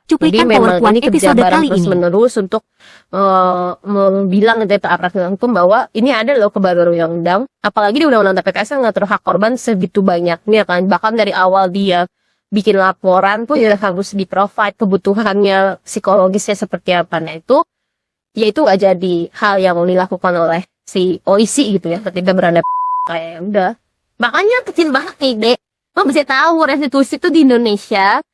Jadi Cuplikan memang PowerPoint ini kerja episode bareng kali terus ini. menerus untuk bilang ke aparat hukum bahwa ini ada loh kebaruan undang-undang, apalagi di undang-undang TPKS yang ngatur hak korban segitu banyaknya kan, bahkan dari awal dia bikin laporan pun ya harus di-provide kebutuhannya psikologisnya seperti apa. Nah itu ya itu gak jadi hal yang dilakukan oleh si OIC gitu ya ketika berada kayak ya udah. Makanya kecil banget nih dek, lo bisa tahu restitusi itu di Indonesia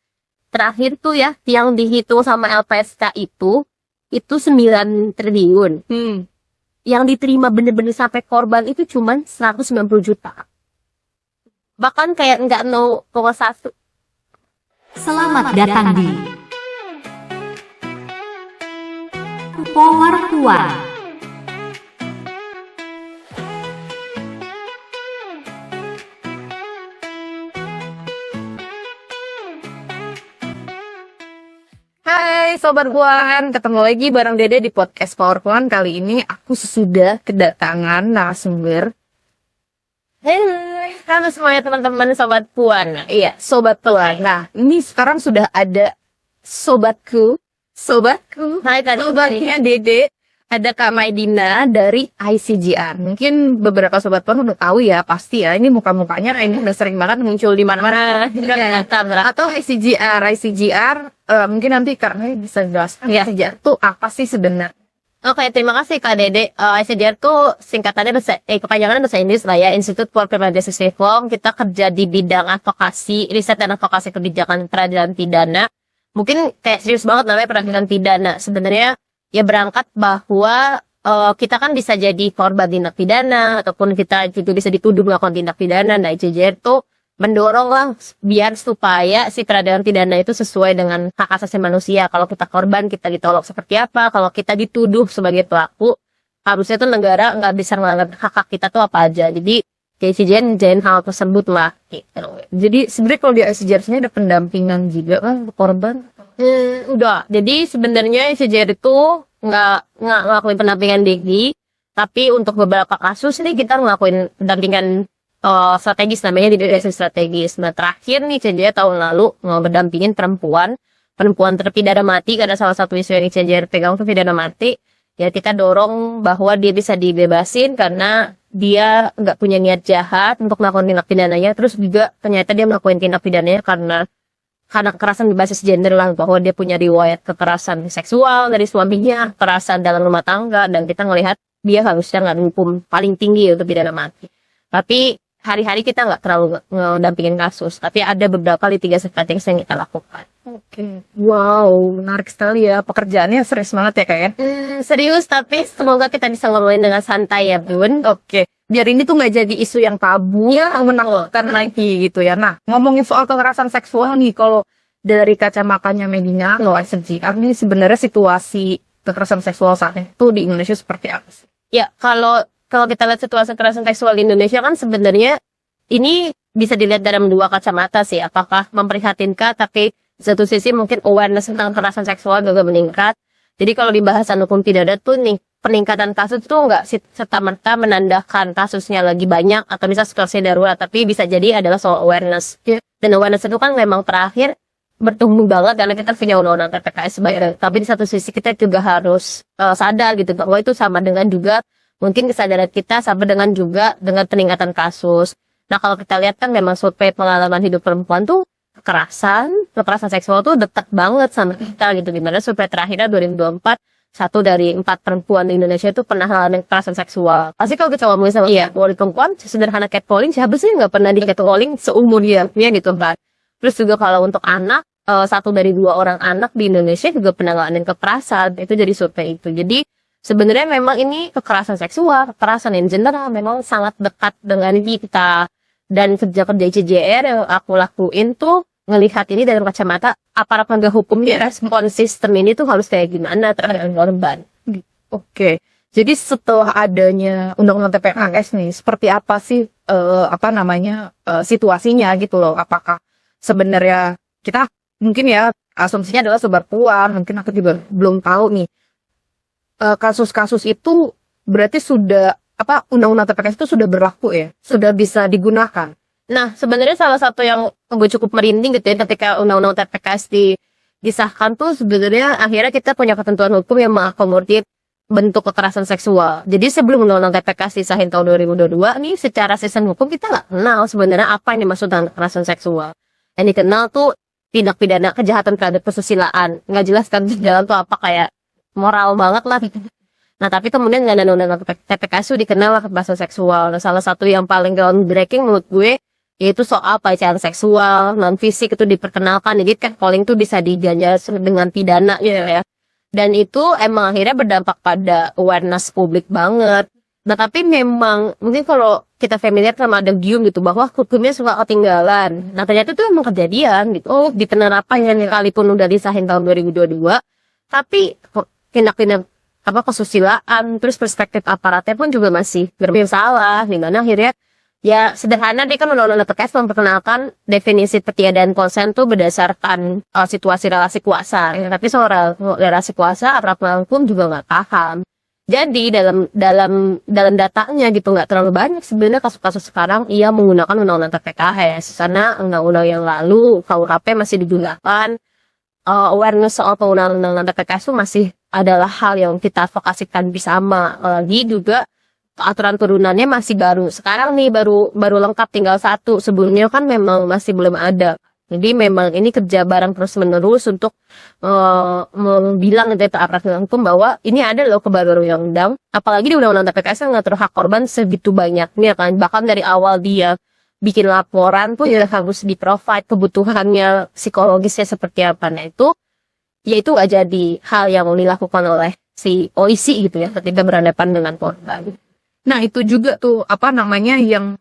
terakhir tuh ya yang dihitung sama LPSK itu 9 triliun. Yang diterima bener-bener sampai korban itu cuman 190 juta. Bahkan kayak nggak no satu. Selamat datang di PowerPoint. Hai Sobat Puan, ketemu lagi bareng Dede di podcast PowerPoint. Kali ini aku sesudah kedatangan narasumber. Halo semuanya teman-teman Sobat Puan. Iya, Sobat Puan. Nah, ini sekarang sudah ada sobatku. Hai tadi sobatnya Dede. Ada Kak Maidina dari ICGR. Mungkin beberapa Sobat Puan udah tahu ya, pasti ya. Ini muka-mukanya ini udah sering banget muncul di mana-mana. Atau ICGR, mungkin nanti karena bisa jelaskan ya ICGR itu apa sih sebenarnya. Oke, terima kasih Kak Dede. ICGR tuh singkatannya kepanjangannya bahasa Inggris lah ya, Institute for Criminal Justice Reform. Kita kerja di bidang advokasi, riset dan advokasi kebijakan peradilan pidana. Mungkin kayak serius banget namanya peradilan pidana. Sebenarnya ya berangkat bahwa kita kan bisa jadi korban tindak pidana ataupun kita juga bisa dituduh melakukan tindak pidana. Nah, ICJR tuh mendorong lah biar supaya si peradilan pidana itu sesuai dengan hak asasi manusia. Kalau kita korban, kita ditolak seperti apa. Kalau kita dituduh sebagai pelaku, harusnya tuh negara nggak bisa ngelanggar hak kita tuh apa aja. Jadi ICJR ngejain hal tersebut lah gitu. Jadi sebenarnya kalau di ICJR-nya ada pendampingan juga kan korban. Udah. Jadi sebenarnya ICJR itu nggak ngelakuin pendampingan DG, tapi untuk beberapa kasus nih kita ngelakuin pendampingan strategis, namanya di direksi strategis. Nah terakhir nih ICJR tahun lalu ngedampingin perempuan terpidana mati karena salah satu isu yang ICJR pegang itu pidana mati. Ya kita dorong bahwa dia bisa dibebasin karena dia nggak punya niat jahat untuk melakukan tindak pidananya. Terus juga ternyata dia melakukan tindak pidananya karena kekerasan berbasis gender lah, bahwa dia punya riwayat kekerasan seksual dari suaminya, kekerasan dalam rumah tangga, dan kita ngelihat dia harusnya nggak hukum paling tinggi untuk pidana mati. Tapi hari-hari kita nggak terlalu ngedampingin kasus, tapi ada beberapa litigasi strategis yang kita lakukan. Oke, wow, menarik sekali ya, pekerjaannya serius banget ya kayaknya. Serius, tapi semoga kita bisa ngomongin dengan santai ya Bun. Oke, biar ini tuh nggak jadi isu yang tabu ya, menakutkan lagi gitu ya. Nah, ngomongin soal kekerasan seksual nih, kalau dari kacamatanya Medina, lo ICGR ini sebenarnya situasi kekerasan seksual saat itu di Indonesia seperti apa sih? Ya, kalau kita lihat situasi kekerasan seksual di Indonesia kan sebenarnya ini bisa dilihat dalam dua kacamata sih. Apakah memprihatinkan, tapi satu sisi mungkin awareness tentang kekerasan seksual juga meningkat. Jadi kalau di bahasan hukum pidana tuh nih, peningkatan kasus tuh nggak serta-merta menandakan kasusnya lagi banyak atau bisa situasi darurat, tapi bisa jadi adalah soal awareness. Dan awareness itu kan memang terakhir bertumbuh banget karena kita punya undang-undang TPKS sebagai. Tapi di satu sisi kita juga harus sadar gitu bahwa itu sama dengan juga mungkin kesadaran kita sama dengan juga dengan peningkatan kasus. Nah kalau kita lihat kan memang survei pengalaman hidup perempuan tuh kekerasan seksual tuh dekat banget sama kita gitu. Dimana survei terakhirnya 2024, 1 dari 4 perempuan di Indonesia itu pernah mengalami kekerasan seksual. Pasti kalau kita ngomongin sama wali perempuan, sederhana catcalling, siapa sih nggak pernah di catcalling seumur hidupnya gitu kan. Terus juga kalau untuk anak, 1 dari 2 orang anak di Indonesia juga pernah ngalamin kekerasan. Itu jadi survei itu. Jadi sebenarnya memang ini kekerasan seksual, kekerasan in general memang sangat dekat dengan kita. Dan kerja-kerja ICJR yang aku lakuin tuh ngelihat ini dari kacamata aparat penegak hukumnya, respon sistem ini tuh harus kayak gimana terhadap korban. Oke. Jadi setelah adanya undang-undang TPKS nih, seperti apa sih situasinya gitu loh? Apakah sebenarnya kita mungkin ya asumsinya adalah Sobat Puan, mungkin aku juga belum tahu nih. Kasus-kasus itu berarti sudah undang-undang TPKS itu sudah berlaku ya, sudah bisa digunakan. Nah, sebenarnya salah satu yang gue cukup merinding gitu ya ketika undang-undang TPKS disahkan tuh sebenarnya akhirnya kita punya ketentuan hukum yang mengakomodir bentuk kekerasan seksual. Jadi sebelum undang-undang TPK disahin tahun 2022 nih, secara sistem hukum kita nggak kenal sebenarnya apa yang dimaksud dengan kekerasan seksual. Yang dikenal tuh tindak pidana kejahatan terhadap kesusilaan. Nggak jelas kan jalan tuh apa, kayak moral banget lah. Nah tapi kemudian dengan undang-undang TPK itu dikenal kekerasan seksual. Nah, salah satu yang paling groundbreaking menurut gue yaitu soal pelecehan seksual non fisik itu diperkenalkan. Jadi catcalling tuh bisa diganjar dengan pidana ya. Dan itu emang akhirnya berdampak pada awareness publik banget. Nah tapi memang mungkin kalau kita familiar sama ada gium gitu bahwa hukumnya suka ketinggalan. Nah ternyata itu emang kejadian gitu. Oh di penerapan yang sekalipun udah disahin tahun 2022, tapi tindak-tindak kesusilaan, terus perspektif aparatnya pun juga masih bermasalah. Dimana akhirnya ya sederhana deh kan undang-undang TPK memperkenalkan definisi ketiadaan konsen tuh berdasarkan situasi relasi kuasa. Ya, tapi soal relasi kuasa aparat hukum juga nggak paham. Jadi dalam datanya gitu nggak terlalu banyak sebenarnya kasus-kasus sekarang ia menggunakan undang-undang TPKS. Karena undang-undang yang lalu KUHP masih digunakan. Awareness soal penggunaan undang-undang TPKS itu masih adalah hal yang kita advokasikan bersama. Lagi juga aturan turunannya masih baru. Sekarang nih baru lengkap tinggal satu. Sebelumnya kan memang masih belum ada. Jadi memang ini kerja bareng terus menerus untuk bilang ke aparat hukum bahwa ini ada loh kebaruan undang-undang. Apalagi di undang-undang TPKS yang ngatur hak korban segitu banyaknya kan. Bahkan dari awal dia bikin laporan pun ya harus di-provide kebutuhannya psikologisnya seperti apa. Nah itu gak jadi hal yang dilakukan oleh si polisi gitu ya ketika berhadapan dengan korban. Nah itu juga tuh yang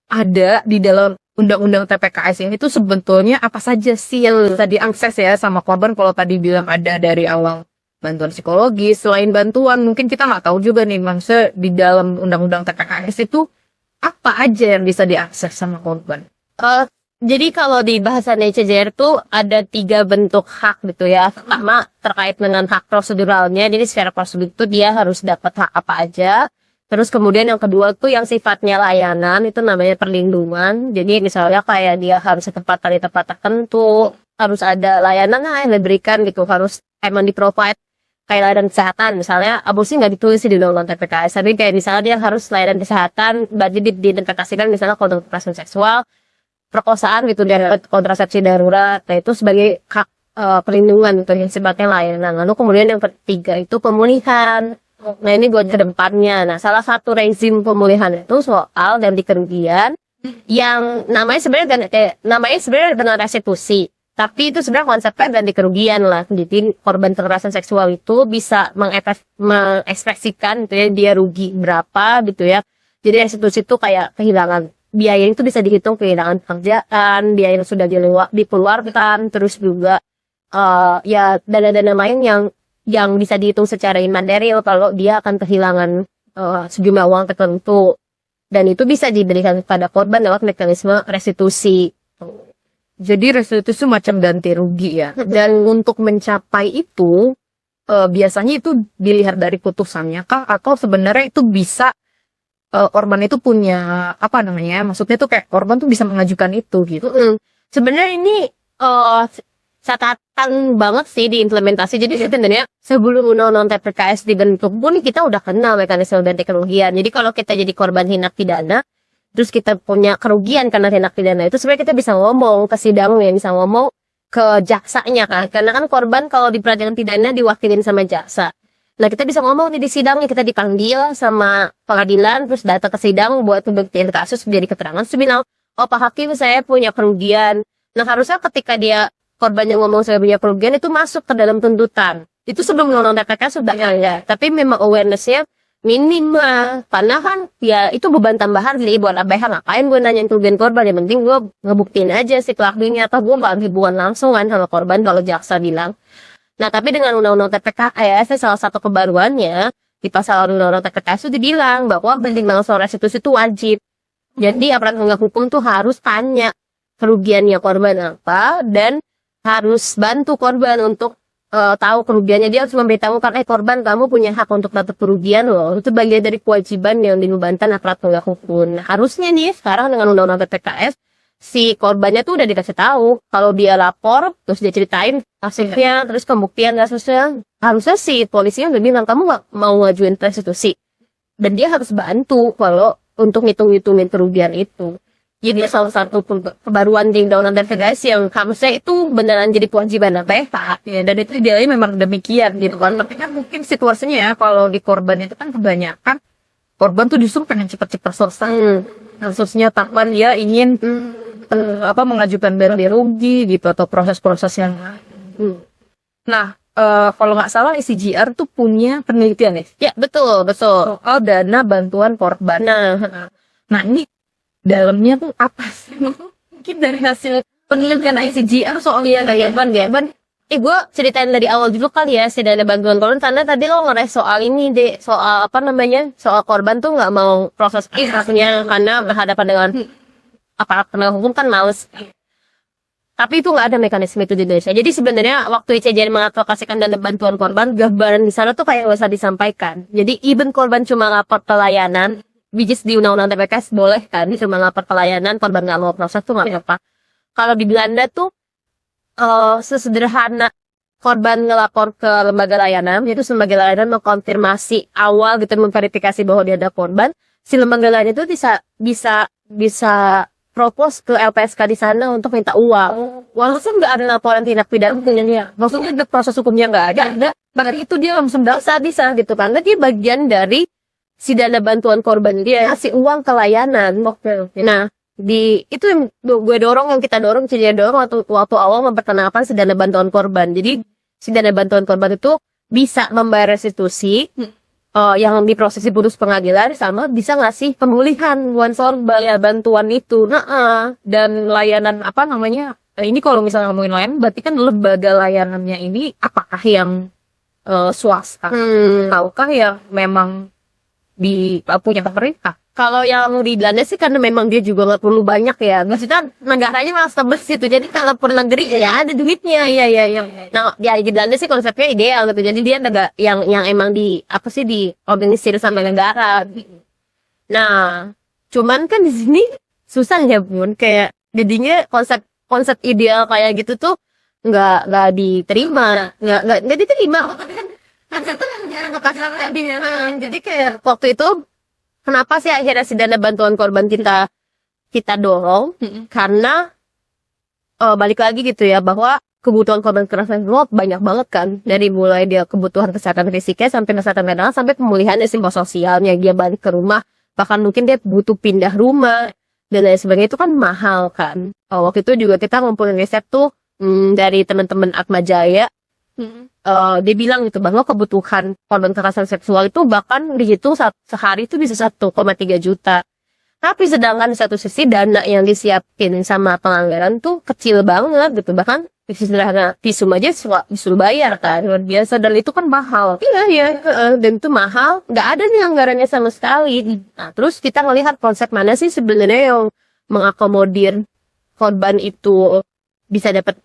ada di dalam undang-undang TPKS ini itu sebetulnya apa saja sih yang bisa diakses ya sama korban. Kalau tadi bilang ada dari awal bantuan psikologis, selain bantuan mungkin kita nggak tahu juga nih maksudnya di dalam undang-undang TPKS itu apa aja yang bisa diakses sama korban. Jadi kalau di bahasan CJR tuh ada 3 bentuk hak gitu ya. Pertama terkait dengan hak proseduralnya, jadi secara prosedur itu dia harus dapat hak apa aja. Terus kemudian yang kedua tuh yang sifatnya layanan, itu namanya perlindungan. Jadi misalnya kayak dia harus ketempatan di tempat tertentu, harus ada layanan yang diberikan gitu, harus emang di-provide kayak layanan kesehatan. Misalnya aborsi nggak ditulis di undang-undang TPKS, tapi kayak misalnya dia harus layanan kesehatan, berarti diidentifikasikan misalnya kalau kekerasan seksual, perkosaan gitu, dan kontrasepsi darurat. Nah itu sebagai hak perlindungan gitu, yang sifatnya layanan. Lalu kemudian yang ketiga itu pemulihan. Nah ini buat kedepannya. Nah salah satu rezim pemulihan itu soal ganti kerugian yang namanya sebenarnya dengan restitusi. Tapi itu sebenarnya konsepnya ganti kerugian lah. Jadi korban kekerasan seksual itu bisa mengekspresikan gitu ya, dia rugi berapa gitu ya. Jadi restitusi itu kayak kehilangan biaya, itu bisa dihitung kehilangan pekerjaan, biaya yang sudah dikeluarkan, terus juga ya dana-dana lain yang bisa dihitung secara imaterial kalau dia akan kehilangan sejumlah uang tertentu, dan itu bisa diberikan kepada korban lewat mekanisme restitusi. Jadi restitusi macam ganti rugi ya. Dan untuk mencapai itu biasanya itu dilihat dari putusannya kah, atau sebenarnya itu bisa korban itu punya maksudnya tuh kayak korban tuh bisa mengajukan itu gitu. Sebenarnya ini catatan banget sih di implementasi. Jadi sebenarnya sebelum undang-undang TPKS dibentuk pun kita udah kenal mekanisme ganti kerugian. Jadi kalau kita jadi korban tindak pidana, terus kita punya kerugian karena tindak pidana itu, sebenarnya kita bisa ngomong ke sidangnya, bisa ngomong ke jaksanya kan. Karena kan korban kalau di peradilan pidana diwakilin sama jaksa. Nah kita bisa ngomong nih di sidangnya, kita dipanggil sama pengadilan, terus datang ke sidang buat pembuktian kasus, menjadi keterangan. Terus bilang, oh Pak Hakim saya punya kerugian. Nah harusnya ketika dia korban yang ngomong saya punya kerugian itu masuk ke dalam tuntutan. Itu sebelum undang-undang TPK sudah ada. Tapi memang awareness-nya minim lah. Karena kan ya itu beban tambahan sih buat ABH. Ngapain gue nanyain kerugian korban, yang penting gue ngebuktiin aja si pelakunya, atau gue gak hubungan langsung kan sama korban kalau jaksa bilang. Nah tapi dengan undang-undang TPKS salah satu kebaruannya di pasal undang-undang TPKS itu dibilang bahwa perlindungan soal restitusi itu wajib. Jadi aparat penegak hukum tuh harus tanya kerugiannya korban apa, dan harus bantu korban untuk tahu kerugiannya. Dia harus memberitahukan, korban kamu punya hak untuk dapat kerugian loh. Itu bagian dari kewajiban yang dibebankan aparat penegak hukum. Nah, harusnya nih sekarang dengan undang-undang TPKS si korbannya tuh udah dikasih tahu kalau dia lapor, terus dia ceritain kasusnya, terus pembuktian kasusnya. Harusnya si polisinya udah bilang kamu nggak mau ngajuin restitusi, dan dia harus bantu kalau untuk ngitung-ngitungin kerugian itu. Jadi salah satu kebaruan di Undang-Undang TPKS yang harusnya itu beneran jadi kewajiban PH. Ya, dan itu idealnya memang demikian gitu kan. Tapi kan mungkin situasinya ya kalau di korban itu kan kebanyakan korban tuh justru pengen cepet-cepet selesai kasusnya tanpa dia ingin mengajukan ganti rugi gitu atau proses-proses yang Nah, kalau nggak salah ICJR tuh punya penelitian ya. Ya, betul. Soal dana bantuan korban. Nah ini dalamnya tuh apa sih? Mungkin dari hasil penelitian ICJR soal Gaban. Gue ceritain dari awal dulu kali ya si dana bantuan korban, karena tadi lo ngeres soal ini deh, soal soal korban tuh nggak mau proses kasusnya karena berhadapan dengan aparat penegak hukum kan males. Tapi itu nggak ada mekanisme itu di Indonesia. Jadi sebenarnya waktu ICJR mengadvokasikan dana bantuan korban, gambaran di sana tuh kayak nggak usah disampaikan. Jadi even korban cuma lapor pelayanan, which is di Undang-Undang TPKS boleh kan, cuma lapor pelayanan, korban nggak mau proses tuh nggak apa-apa. Kalau di Belanda tuh sesederhana korban ngelapor ke lembaga layanan, yaitu lembaga layanan mengkonfirmasi awal gitu, memverifikasi bahwa dia ada korban. Si lembaga layanan itu bisa propose ke LPSK di sana untuk minta uang. Walaupun nggak ada laporan tindak pidana hukumnya, maksudnya proses hukumnya nggak ada, bahkan itu dia langsung bisa gitu kan. Dia bagian dari si dana bantuan korban, dia kasih uang ke layanan. Nah, itu yang kita dorong waktu awal memperkenalkan si dana bantuan korban. Jadi si dana bantuan korban itu bisa membayar restitusi yang diproses di putus pengadilan, sama bisa ngasih pemulihan bantuan itu. Dan layanan ini kalau misalnya ngomongin layanan, berarti kan lembaga layanannya ini apakah yang swasta, ataukah yang memang punya pemerintah? Kalau yang di Belanda sih karena memang dia juga nggak perlu banyak ya, maksudnya negaranya malah tebes gitu, jadi kalau per negeri ya ada duitnya. Nah di Belanda sih konsepnya ideal gitu, jadi dia negara yang emang diorganisir sama negara. Nah cuman kan di sini susah ya Bun, kayak jadinya konsep ideal kayak gitu tuh nggak diterima. Jadi kayak waktu itu kenapa sih akhirnya si dana bantuan korban kita dorong? Karena balik lagi gitu ya, bahwa kebutuhan korban kekerasan seksual banyak banget kan, dari mulai dia kebutuhan kesehatan fisiknya sampai kesehatan mental sampai pemulihan psikososialnya, dia balik ke rumah, bahkan mungkin dia butuh pindah rumah dan lain sebagainya, itu kan mahal kan. Waktu itu juga kita ngumpulin riset tuh dari teman-teman Atma Jaya. Dia bilang gitu bahwa kebutuhan korban kekerasan seksual itu bahkan dihitung sehari itu bisa 1,3 juta. Tapi sedangkan di satu sisi dana yang disiapin sama penganggaran tuh kecil banget gitu. Bahkan sederhana visum aja disuruh bayar kan, luar biasa, dan itu kan mahal. Dan itu mahal, nggak ada nih anggarannya sama sekali. Nah terus kita ngelihat konsep mana sih sebenarnya yang mengakomodir korban itu bisa dapat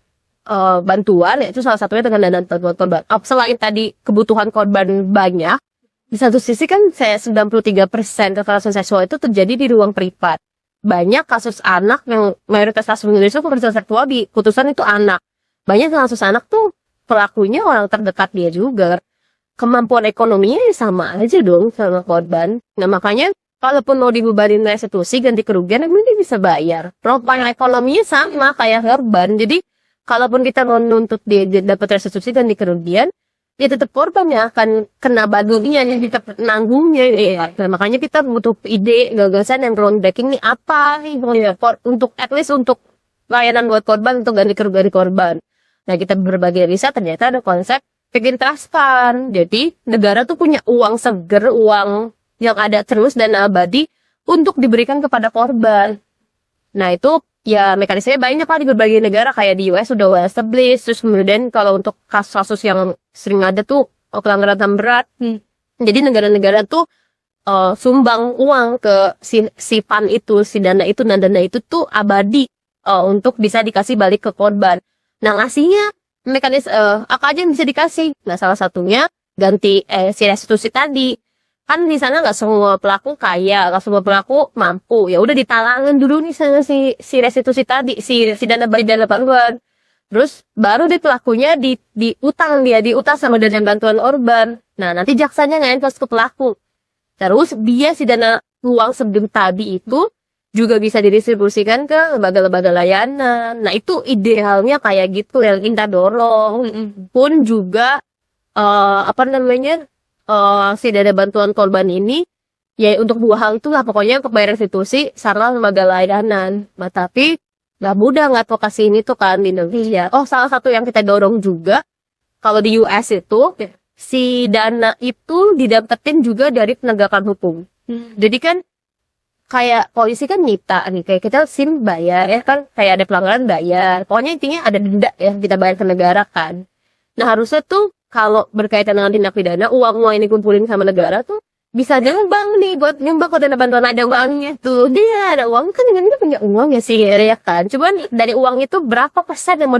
bantuan, yaitu salah satunya dengan dana bantuan korban. Selain tadi kebutuhan korban banyak, di satu sisi kan 93% kekerasan seksual itu terjadi di ruang privat. Banyak kasus anak yang mayoritas kasus Indonesia kekerasan seksual di putusan itu anak. Banyak kasus anak tuh pelakunya orang terdekat dia juga. Kemampuan ekonominya sama aja dong sama korban. Nah makanya kalaupun mau dibebanin restitusi ganti kerugian, emang dia bisa bayar. Profil ekonominya sama kayak korban. Jadi kalaupun kita mau nuntut dia dapat restitusi dan kerugian, dia tetap korban yang akan kena badulnya, yang kita nanggungnya. Nah, makanya kita butuh ide, gagasan yang groundbreaking nih apa untuk at least untuk layanan buat korban, untuk ganti kerugian korban. Nah kita berbagai riset ternyata ada konsep bikin trust fund. Jadi negara tuh punya uang seger, uang yang ada terus dan abadi untuk diberikan kepada korban. Nah itu ya mekanismenya banyak lah di berbagai negara, kayak di US sudah well established. Terus kemudian kalau untuk kasus-kasus yang sering ada tuh pelanggaran HAM berat, jadi negara-negara tuh sumbang uang ke si fund itu, si dana itu, dan dana itu tuh abadi untuk bisa dikasih balik ke korban. Nah ngasihnya mekanisme apa aja yang bisa dikasih? Nah salah satunya ganti si restitusi tadi. kan di sana nggak semua pelaku kaya, nggak semua pelaku mampu. Ya udah ditalangin dulu nih sama si restitusi tadi, si dana bantuan. Terus baru deh pelakunya diutang sama dana bantuan korban. Nah, nanti jaksanya nge-enforce ke pelaku. Terus dia si dana uang sebelum tadi itu juga bisa didistribusikan ke lembaga-lembaga layanan. Nah, itu idealnya kayak gitu yang kita dorong. Pun juga si dana bantuan korban ini ya untuk 2 hal itu lah pokoknya untuk bayar restitusi sarana lembaga layanan. Nah, tapi nggak mudah ngadvokasi ini tuh kan di Indonesia. Oh, salah satu yang kita dorong juga kalau di US itu si dana itu didapetin juga dari penegakan hukum. Jadi kan kayak polisi kan nyita nih, kayak kita SIM bayar ya kan, kayak ada pelanggaran bayar. Pokoknya intinya ada denda yang kita bayar ke negara kan. Nah, harusnya tuh kalau berkaitan dengan tindak pidana, uang-uang ini kumpulin sama negara tuh bisa nyumbang nih buat nyumbang ke dana bantuan, ada uangnya tuh. Dia ada uang kan, dia punya uang ya sih ya kan. Cuman dari uang itu berapa persen yang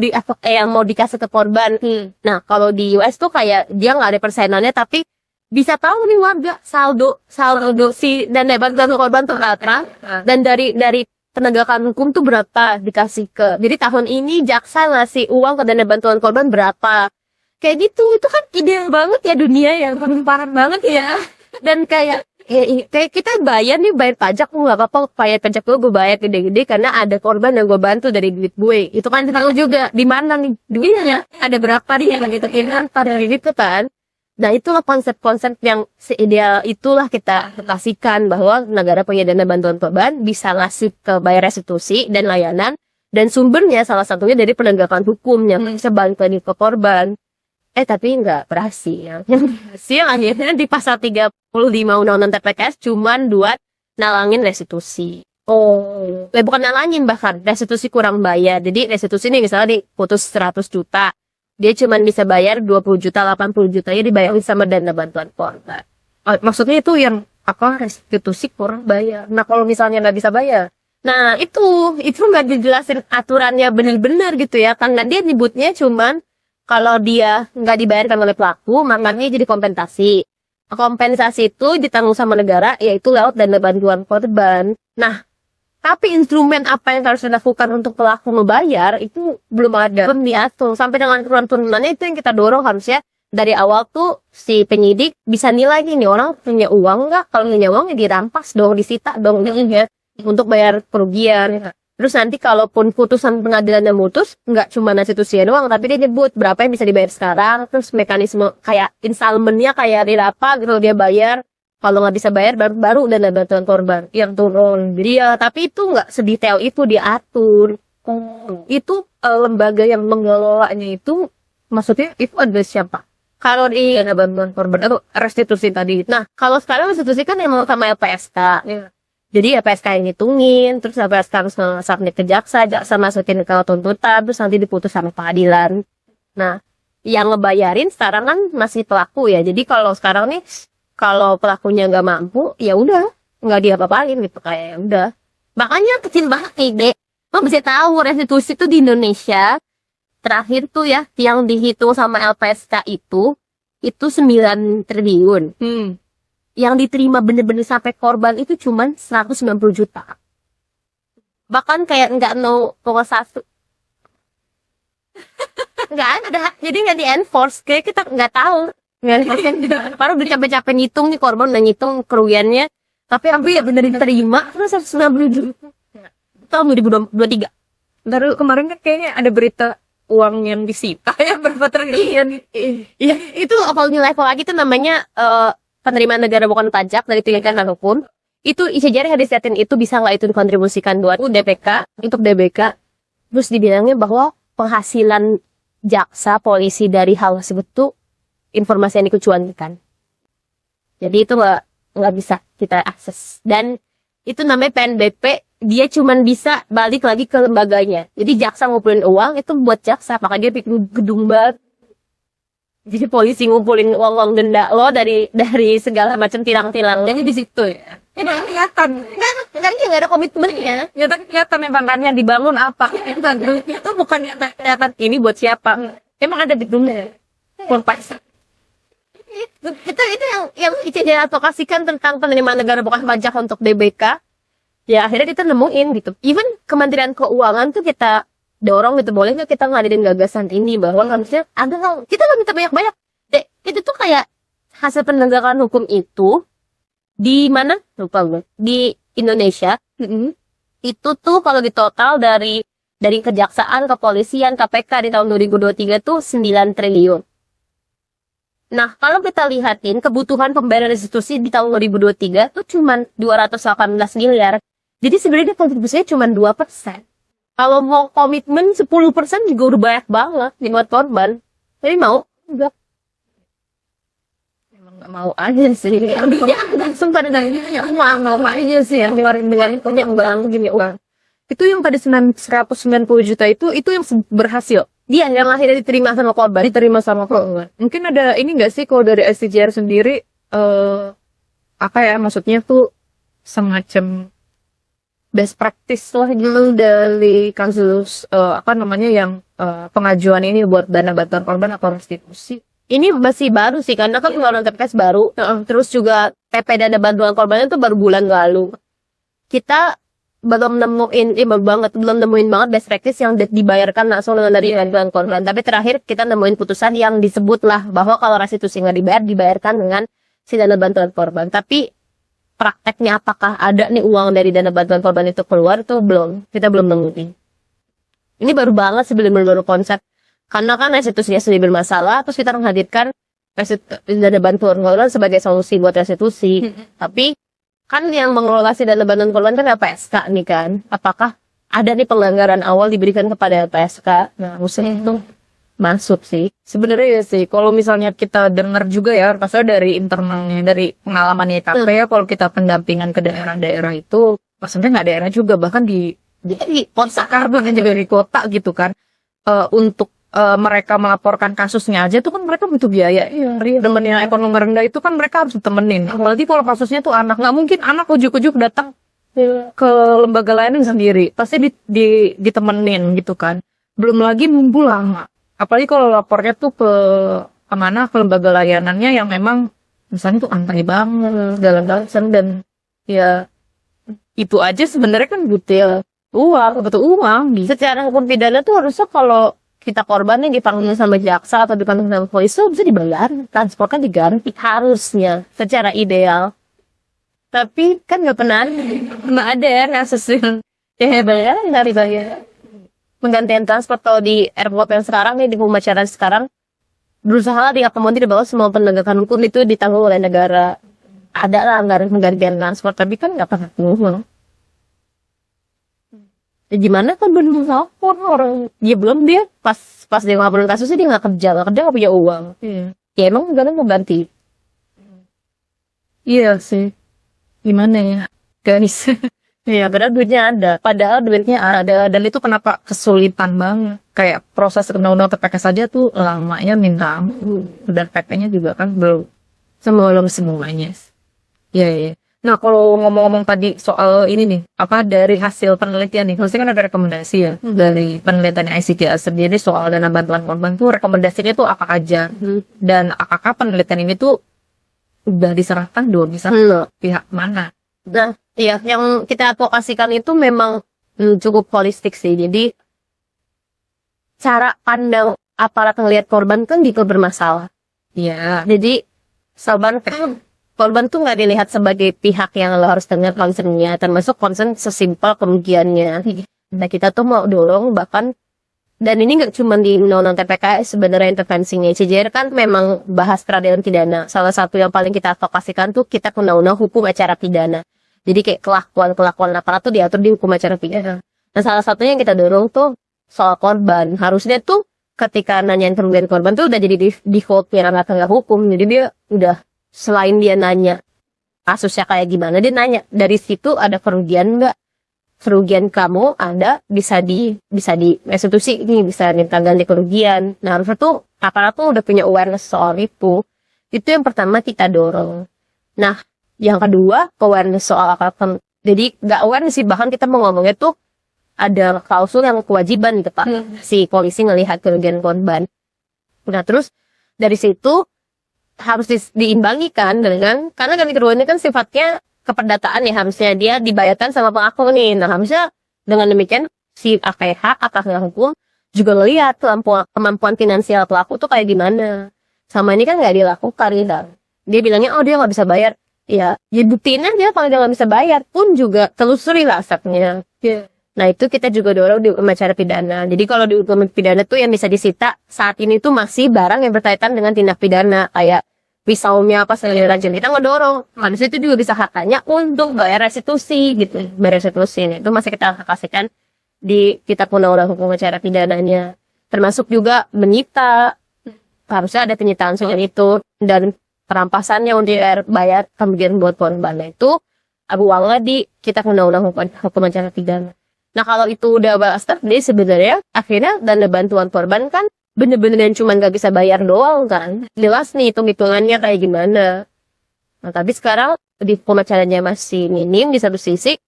mau dikasih ke korban. Nah, kalau di US tuh kayak dia nggak ada persenannya, tapi bisa tahu nih warga saldo si dana bantuan ke korban tuh berapa, dan dari penegakan hukum tuh berapa dikasih ke. Jadi tahun ini jaksa ngasih uang ke dana bantuan korban berapa. Kayak gitu, itu kan ideal banget ya dunia yang parah banget ya. Dan kayak kita bayar pajak, nggak apa-apa, bayar pajak gue bayar gede-gede karena ada korban yang gue bantu dari duit gue. Itu kan tahu juga di mana nih duitnya, ada berapa nih yang gitu pada gitu kan. Nah, itulah konsep-konsep yang seideal itulah kita kasihkan bahwa negara punya dana bantuan korban bisa ngasih ke bayar restitusi dan layanan, dan sumbernya salah satunya dari penegakan hukum yang bisa bantuan ke korban. Tapi nggak berhasil. Yang berhasil akhirnya di pasal 35 Undang-Undang TPKS cuman buat nalangin restitusi. Bukan nalangin, bahkan restitusi kurang bayar. Jadi restitusi ini misalnya diputus 100 juta. Dia cuman bisa bayar 20 juta, 80 juta ya dibayarin sama dana bantuan korban. Maksudnya itu yang restitusi kurang bayar. Nah, kalau misalnya nggak bisa bayar, nah itu nggak dijelasin aturannya benar-benar gitu ya. Karena dia nyebutnya cuman kalau dia nggak dibayarkan oleh pelaku, makanya jadi kompensasi. Kompensasi itu ditanggung sama negara, yaitu lewat dana bantuan korban. Nah, tapi instrumen apa yang harus dilakukan untuk pelaku membayar, itu belum ada. Belum diatur. Sampai dengan turun-turunannya itu yang kita dorong harusnya. Dari awal tuh si penyidik bisa nilai nih orang punya uang nggak? Kalau punya uang ya dirampas dong, disita dong ya, untuk bayar kerugian. Terus nanti kalaupun putusan pengadilan yang mutus, nggak cuma restitusi doang, tapi dia nyebut berapa yang bisa dibayar sekarang, terus mekanisme kayak installmentnya kayak apa gitu dia bayar. Kalau nggak bisa bayar, baru dana bantuan korban yang turun. Jadi tapi itu nggak sedetail itu diatur. Itu lembaga yang mengelolanya itu, maksudnya itu ada siapa? Kalau di dana bantuan korban atau restitusi tadi. Nah, kalau sekarang restitusi kan emang sama LPSK. Jadi LPSK yang ngitungin, terus LPSK harus submit ke jaksa masukin ke tuntutan, terus nanti diputus sama pengadilan. Nah, yang ngebayarin sekarang kan masih pelaku ya. Jadi kalau sekarang nih, kalau pelakunya nggak mampu, ya udah nggak diapa-apain gitu, kayak ya udah. Makanya kecil banget ide. Lo bisa tahu restitusi tuh di Indonesia terakhir tuh ya yang dihitung sama LPSK itu 9 triliun. Yang diterima bener-bener sampai korban itu cuman 190 juta. Bahkan kayak nggak 0,1. Nggak ada, jadi nggak di-enforce. Kayak kita nggak tahu. Baru udah capek-capek ngitung nih, korban udah ngitung kerugiannya. Tapi ya bener diterima, terus 190 juta. Tahun 2023. Baru kemarin kan kayaknya ada berita uang yang disita ya berapa triliun. Iya, itu kalau level lagi tuh namanya penerimaan negara bukan pajak dari tindakan hukum. Itu sejarah disiatin itu bisa nggak itu dikontribusikan buat DPK, untuk DBK. Terus dibilangnya bahwa penghasilan jaksa polisi dari hal tersebut tuh informasi yang dikecualikan. Jadi itu nggak bisa kita akses. Dan itu namanya PNBP, dia cuman bisa balik lagi ke lembaganya. Jadi jaksa ngumpulin uang itu buat jaksa, maka dia bikin gedung baru. Jadi polisi ngumpulin uang denda lo dari segala macam tilang-tilangnya di situ ya. Nggak kelihatan. Nggak ada komitmennya. Kelihatan emang dibangun apa. Itu bukan kelihatan ini buat siapa. Emang ada gedungnya. Pun itu yang kita advokasikan tentang penerimaan negara bukan pajak untuk DBK. Ya akhirnya kita nemuin gitu. Even Kementerian Keuangan tuh kita dorong gitu, boleh nggak kita ngadain gagasan ini bahwa harusnya ada, kita nggak minta banyak-banyak. Itu tuh kayak hasil penegakan hukum itu di mana? Lupa gue. Di Indonesia. Itu tuh kalau di total dari kejaksaan, kepolisian, KPK di tahun 2023 tuh 9 triliun. Nah, kalau kita lihatin kebutuhan pembayaran restitusi di tahun 2023 tuh cuma 218 miliar. Jadi sebenarnya kontribusinya cuma 2%. Kalau mau komitmen 10% juga udah banyak banget buat korban. Tapi mau? Enggak. Emang nggak mau aja sih. Ya, langsung pada nanya, ya mau aja sih yang dengerin punya uang gini uang. Itu yang tadi 190 juta itu yang berhasil. Dia yang akhirnya diterima sama korban. Diterima sama korban. Mungkin ada ini nggak sih kalau dari SCJR sendiri apa ya maksudnya tuh semacam best practice lah gitu dari kasus yang pengajuan ini buat dana bantuan korban atau restitusi. Ini masih baru sih karena kan undang TPS baru. Terus juga PP dana bantuan korbannya tuh baru bulan lalu. Kita belum nemuin banget best practice yang dibayarkan langsung dari bantuan korban. Tapi terakhir kita nemuin putusan yang disebut lah bahwa kalau restitusi nggak dibayarkan dengan si dana bantuan korban. Tapi prakteknya apakah ada nih uang dari dana bantuan korban itu keluar tuh belum. Kita belum nemuin. Ini baru banget sih, baru konsep. Karena kan restitusinya sudah bermasalah, terus kita menghadirkan dana bantuan korban sebagai solusi buat restitusi. Tapi kan yang mengelola si dana bantuan korban kan LPSK nih kan. Apakah ada nih pelanggaran awal diberikan kepada LPSK? Nah, harusnya itu masuk sih. Sebenarnya ya sih, kalau misalnya kita dengar juga ya, maksudnya dari internalnya, dari pengalaman YKP ya, kalau kita pendampingan ke daerah-daerah itu, maksudnya nggak daerah juga, bahkan di kota, bahkan juga di kota gitu kan, untuk mereka melaporkan kasusnya aja tuh kan mereka butuh biaya. Iya. Temennya ekonomi rendah itu kan mereka harus ditemenin. Apalagi kalau kasusnya tuh anak, nggak mungkin anak ujuk-ujuk datang ke lembaga layanan sendiri, pasti ditemenin gitu kan. Belum lagi nunggu lama. Apalagi kalau lapornya tuh ke lembaga layanannya yang memang misalnya tuh antri banget dalam dan ya itu aja sebenarnya kan butuh uang. Secara hukum pidana tuh harusnya kalau kita korban nih dipanggil sama jaksa atau dipanggil sama polisi bisa dibayar, transport kan diganti harusnya secara ideal. Tapi kan nggak pernah ada ya kasus yang bayar nggak dibayar. Penggantian transport kalau di airport yang sekarang nih, di pemacaran sekarang berusaha diakomodir bahwa semua penegakan hukum itu ditanggung oleh negara. Ada lah anggaran penggantian transport, tapi kan nggak pernah uang. Ya gimana kan belum lapor orang, ya belum dia pas dia ngelaporin kasusnya dia nggak kerja nggak punya uang. Ya emang negara mau ganti. Iya sih, gimana ya guys. Ya padahal duitnya ada, dan itu kenapa kesulitan banget. Kayak proses undang-undang TPK saja tuh lamanya minta ampun, dan PP-nya juga kan belum semuanya. Iya. Nah, kalau ngomong-ngomong tadi soal ini nih, apa dari hasil penelitian nih, maksudnya kan ada rekomendasi ya dari penelitian ICJR sendiri soal dana bantuan korban tuh rekomendasinya tuh apa aja, dan apakah penelitian ini tuh udah diserahkan dulu bisa pihak mana? Nah, iya, yang kita advokasikan itu memang cukup holistik sih. Jadi cara pandang aparat ngelihat korban kan gitu bermasalah. Iya. Jadi korban tuh nggak dilihat sebagai pihak yang lo harus dengar concernnya, termasuk concern sesimpel kerugiannya. Nah, kita tuh mau dorong bahkan, dan ini nggak cuma di undang-undang TPKS sebenarnya intervensinya. CJR kan memang bahas peradilan pidana. Salah satu yang paling kita advokasikan tuh kita ke undang-undang hukum acara pidana. Jadi kayak kelakuan aparat tuh diatur di hukum acara pidana. Nah, salah satunya yang kita dorong tuh soal korban. Harusnya tuh ketika nanyain kerugian korban tuh udah jadi defaultnya anak tengah hukum. Jadi dia udah, selain dia nanya kasusnya kayak gimana, dia nanya dari situ ada kerugian nggak? Kerugian kamu ada, bisa di restitusi ini, bisa minta ganti kerugian. Nah, harusnya tuh aparat tuh udah punya awareness soal itu. Itu yang pertama kita dorong. Nah, yang kedua awareness soal aparat. Jadi nggak awareness sih, bahkan kita mau ngomongnya tuh ada klausul yang kewajiban gitu Pak, si polisi ngelihat kerugian korban. Nah, terus dari situ harus diimbangikan dengan, karena kan kedua ini kan sifatnya keperdataan ya, harusnya dia dibayarkan sama pelaku nih. Nah harusnya dengan demikian si APH atas hukum juga ngelihat kemampuan finansial pelaku tuh kayak gimana. Sama ini kan nggak dilakukan gitu. Dia bilangnya oh dia nggak bisa bayar, ya buktiin aja kalau dia nggak bisa bayar pun juga telusuri lah asetnya. Nah itu kita juga dorong di hukum acara pidana. Jadi kalau di hukum pidana tuh yang bisa disita saat ini tuh masih barang yang berkaitan dengan tindak pidana, kayak pisaunya apa segala macam. Kita ngedorong manusia itu juga bisa haknya untuk bayar restitusi gitu. Bayar restitusi itu masih kita kasihkan di kitab undang-undang hukum acara pidananya. Termasuk juga menyita, harusnya ada penyitaan soal itu, dan perampasannya untuk bayar kemudian buat korban itu uangnya di kitab undang-undang hukum acara pidana. Nah kalau itu udah balas terdiri sebenarnya akhirnya dana bantuan korban kan bener-bener yang cuma gak bisa bayar doang kan. Jelas nih hitung-hitungannya kayak gimana. Nah tapi sekarang di hukum acaranya masih minim di satu sisi.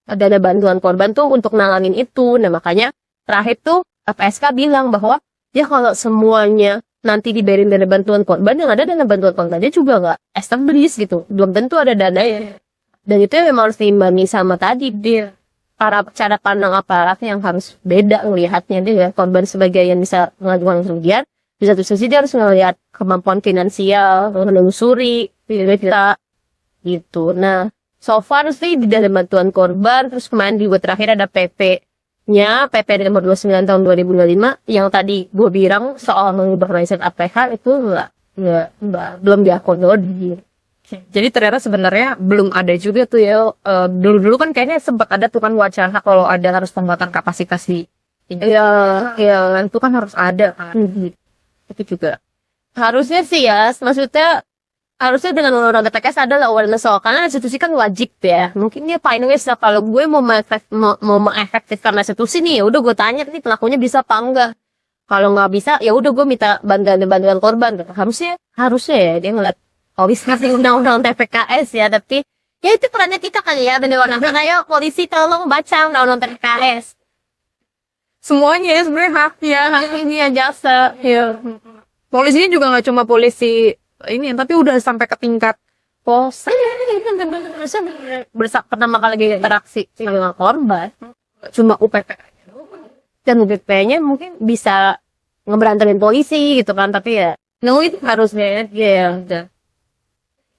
Dana bantuan korban tuh untuk nalangin itu. Nah makanya terakhir tuh PSK bilang bahwa ya kalau semuanya nanti dibayarin dana bantuan korban, yang ada dana bantuan korbannya juga gak established gitu. Belum tentu ada dana ya. Dan itu memang harus diimbangi sama tadi dia. Cara pandang aparat yang harus beda melihatnya dia korban sebagai yang bisa mengajukan kerugian, di satu sisi dia harus melihat kemampuan finansial, menelusuri kita gitu. Nah so far sih di dalam bantuan korban, terus kemarin juga terakhir ada PP-nya, PP nomor 29 tahun 2025 yang tadi gue bilang soal mengubah mindset APH itu belum diakomodir. Jadi ternyata sebenarnya belum ada juga tuh ya. Dulu-dulu kan kayaknya sempat ada tuh kan wacana kalau ada harus penguatan kapasitas di. Iya, itu kan harus ada kan. Itu juga. Harusnya sih ya, maksudnya harusnya dengan undang-undang TPS ada lah awareness soal, karena restitusi kan wajib ya. Mungkin dia finance lah kalau gue mau mengefektifkan restitusi nih, ya udah gue tanya nih pelakunya bisa apa enggak. Kalau nggak bisa, ya udah gue minta bantuan korban. Harusnya ya dia ngeliat. Polisi ngasih undang-undang TPKS ya, tapi ya itu perannya kita kali ya, bener-bener ayo polisi tolong baca undang-undang TPKS. Semuanya ya sebenarnya Haknya jasa. Ya. Polisinya juga nggak cuma polisi ini, tapi udah sampai ke tingkat pos. Pertama kali interaksi sama korban, cuma UPP. Dan UPP-nya mungkin bisa ngeberantemin polisi gitu kan, tapi ya, itu harusnya ya udah.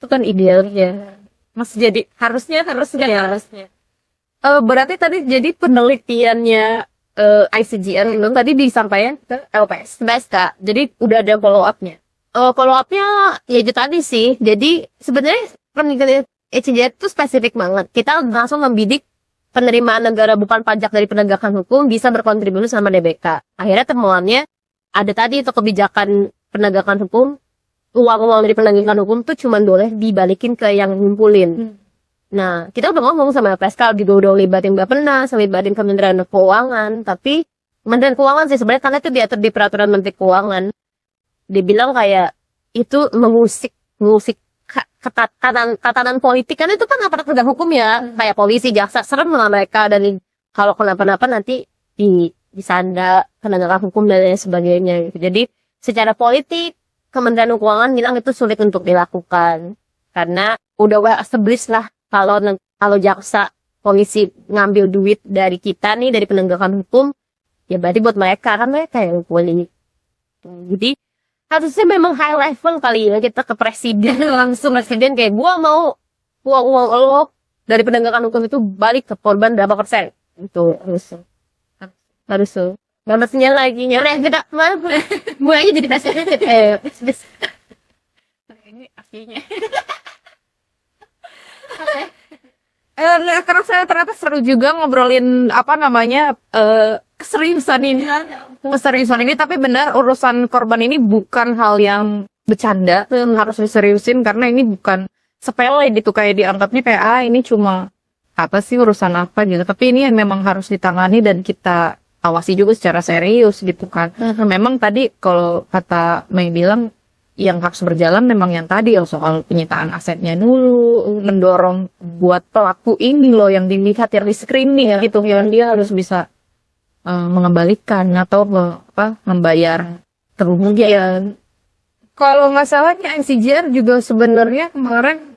Itu kan idealnya. Masih jadi harusnya. Berarti tadi jadi penelitiannya ICGN itu tadi disampaikan ke LPS Kak. Jadi udah ada follow up-nya. Follow up-nya ya itu tadi sih. Jadi sebenarnya penelitian ICGN itu spesifik banget. Kita langsung membidik penerimaan negara bukan pajak dari penegakan hukum bisa berkontribusi sama DBK. Akhirnya temuannya ada tadi itu kebijakan penegakan hukum. Uang dari penegakan hukum tuh cuma boleh dibalikin ke yang ngumpulin. Nah, kita udah ngomong sama LPSK, juga udah libatin Bappenas, libatin Kementerian Keuangan, tapi Kementerian Keuangan sih sebenarnya karena itu diatur di peraturan Menteri Keuangan. Dia bilang kayak itu mengusik tatanan politik, kan itu kan aparat penegak hukum ya, kayak polisi, jaksa, serem lah mereka, dan kalau kenapa-napa nanti disanda penegakan hukum dan lain sebagainya. Jadi secara politik Kementerian Keuangan bilang itu sulit untuk dilakukan karena udah well established lah kalau jaksa polisi ngambil duit dari kita nih dari penegakan hukum ya berarti buat mereka kan mereka yang boleh. Jadi harusnya memang high level kali ya kita ke presiden langsung presiden kayak gua mau uang lo dari penegakan hukum itu balik ke korban berapa persen itu harus Gambarnya lagi nyerah kita mana gue aja jadi presiden ini akhirnya. Karena saya ternyata seru juga ngobrolin keseriusan ini, tapi benar urusan korban ini bukan hal yang bercanda, harus diseriusin karena ini bukan sepele gitu kayak dianggapnya kayak ini cuma apa sih urusan apa gitu, tapi ini yang memang harus ditangani dan kita awasi juga secara serius gitu kan. Memang tadi kalau kata Mei bilang yang harus berjalan memang yang tadi soal penyitaan asetnya dulu, mendorong buat pelaku ini loh yang dilihat yang di screening gitu, yang dia harus bisa mengembalikan atau membayar kerugian. Kalau masalahnya NCJR juga sebenarnya kemarin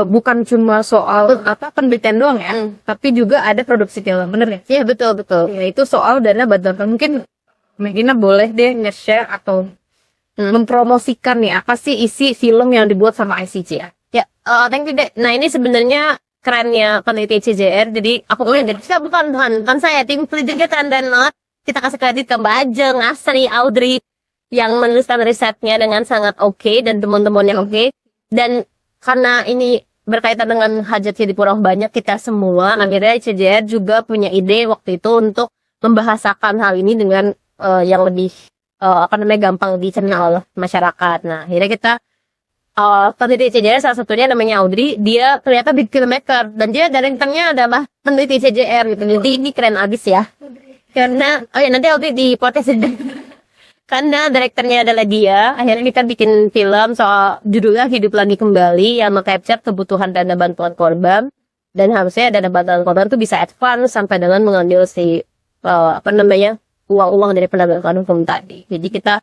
bukan cuma soal penelitian doang ya, tapi juga ada produksi film, bener ya? Iya betul. Ya itu soal dana bantuan. Mungkin Medina boleh deh nge-share atau mempromosikan nih apa sih isi film yang dibuat sama ICJR. Ya, thank you deh. Nah ini sebenarnya kerennya peneliti ICJR. Jadi aku kita bukan saya tim penelitian dan not. Kita kasih kredit ke Mbak Ajeng, Asri, Audrey yang menuliskan risetnya dengan sangat oke dan teman-temannya oke. Dan karena ini berkaitan dengan hajat hidup orang banyak kita semua, akhirnya ICJR juga punya ide waktu itu untuk membahasakan hal ini dengan yang lebih gampang dicerna oleh masyarakat. Nah, akhirnya kita peneliti ICJR salah satunya namanya Audrey, dia ternyata big filmmaker dan dia directornya adalah peneliti ICJR gitu. Jadi ini keren abis ya. Karena nanti Audrey di podcast karena direkturnya adalah dia, akhirnya kita bikin film soal judulnya Hidup Lagi Kembali yang meng-capture kebutuhan dana bantuan korban, dan harusnya dana bantuan korban itu bisa advance sampai dengan mengambil si uang-uang dari penegakan hukum tadi. Jadi kita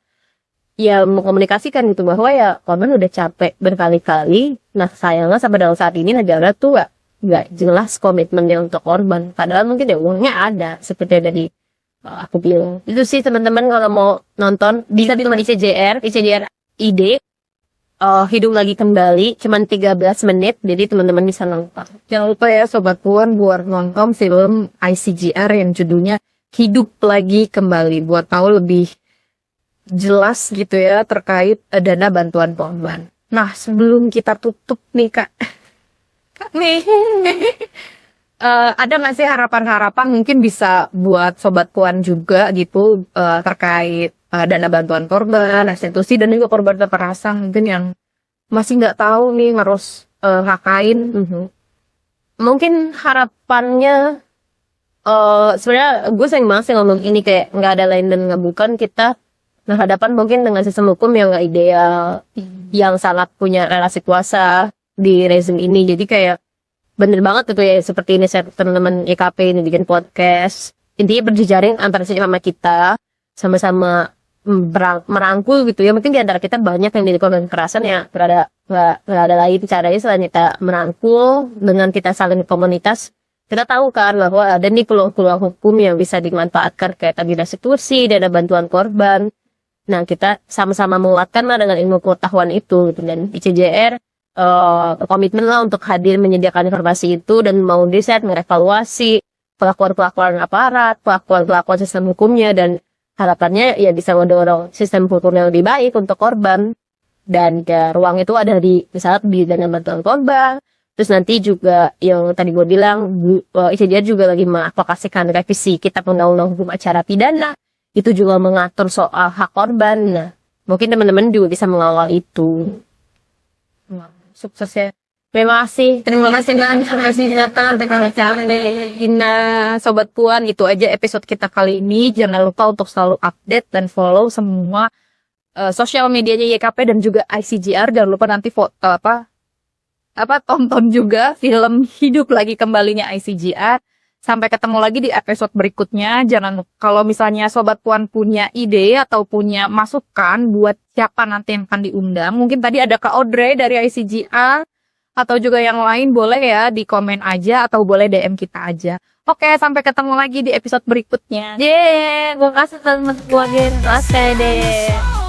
ya mengkomunikasikan gitu bahwa ya korban udah capek berkali-kali, nah sayangnya sampai dalam saat ini negara tuh nggak jelas komitmennya untuk korban, padahal mungkin ya uangnya ada seperti dari aku bilang. Itu sih teman-teman kalau mau nonton bisa di ICJR ide Hidup Lagi Kembali cuman 13 menit, jadi teman-teman bisa nonton. Jangan lupa ya Sobat Puan buat nonton film ICJR yang judulnya Hidup Lagi Kembali buat tahu lebih jelas gitu ya terkait dana bantuan korban. Nah sebelum kita tutup nih Kak nih ada nggak sih harapan-harapan mungkin bisa buat Sobat Puan juga gitu terkait dana bantuan korban, restitusi dan juga korban kekerasan mungkin yang masih nggak tahu nih harus ngapain. Mungkin harapannya sebenarnya gue sering banget sih ngomong ini kayak nggak ada lain dan nggak bukan, kita berhadapan mungkin dengan sistem hukum yang nggak ideal, yang sangat punya relasi kuasa di rezim ini. Jadi kayak bener banget itu ya seperti ini saya teman-teman YKP ini bikin podcast, intinya berjejaring antara sama kita sama-sama merangkul gitu ya. Mungkin di antara kita banyak yang dilakukan kekerasan ya berada lain caranya selain kita merangkul dengan kita saling komunitas. Kita tahu kan bahwa ada nih peluang-peluang hukum yang bisa dimanfaatkan kayak tadi restitusi, dana bantuan korban. Nah kita sama-sama menguatkan lah dengan ilmu pengetahuan itu gitu. Dan ICJR komitmen lah untuk hadir menyediakan informasi itu dan mau riset, mengevaluasi pelakuan-pelakuan aparat, pelakuan-pelakuan sistem hukumnya, dan harapannya ya bisa mendorong sistem hukum yang lebih baik untuk korban. Dan ya, ruang itu ada di misalnya di dana bantuan korban. Terus nanti juga yang tadi gue bilang ICJR juga lagi mengadvokasikan revisi Kitab Undang-Undang Hukum Acara Pidana, itu juga mengatur soal hak korban. Nah mungkin teman-teman juga bisa mengawal itu. Sukses ya. Terima kasih datang. Terima kasih Sobat Puan, itu aja episode kita kali ini. Jangan lupa untuk selalu update dan follow semua sosial medianya YKP dan juga ICJR. Jangan lupa nanti tonton juga film Hidup Lagi Kembalinya ICJR. Sampai ketemu lagi di episode berikutnya. Jangan, kalau misalnya Sobat Puan punya ide atau punya masukan buat siapa nanti yang akan diundang, mungkin tadi ada Kak Audrey dari ICJR atau juga yang lain, boleh ya di komen aja atau boleh DM kita aja. Oke, sampai ketemu lagi di episode berikutnya. gue kasih teman-teman gue. Oke deh.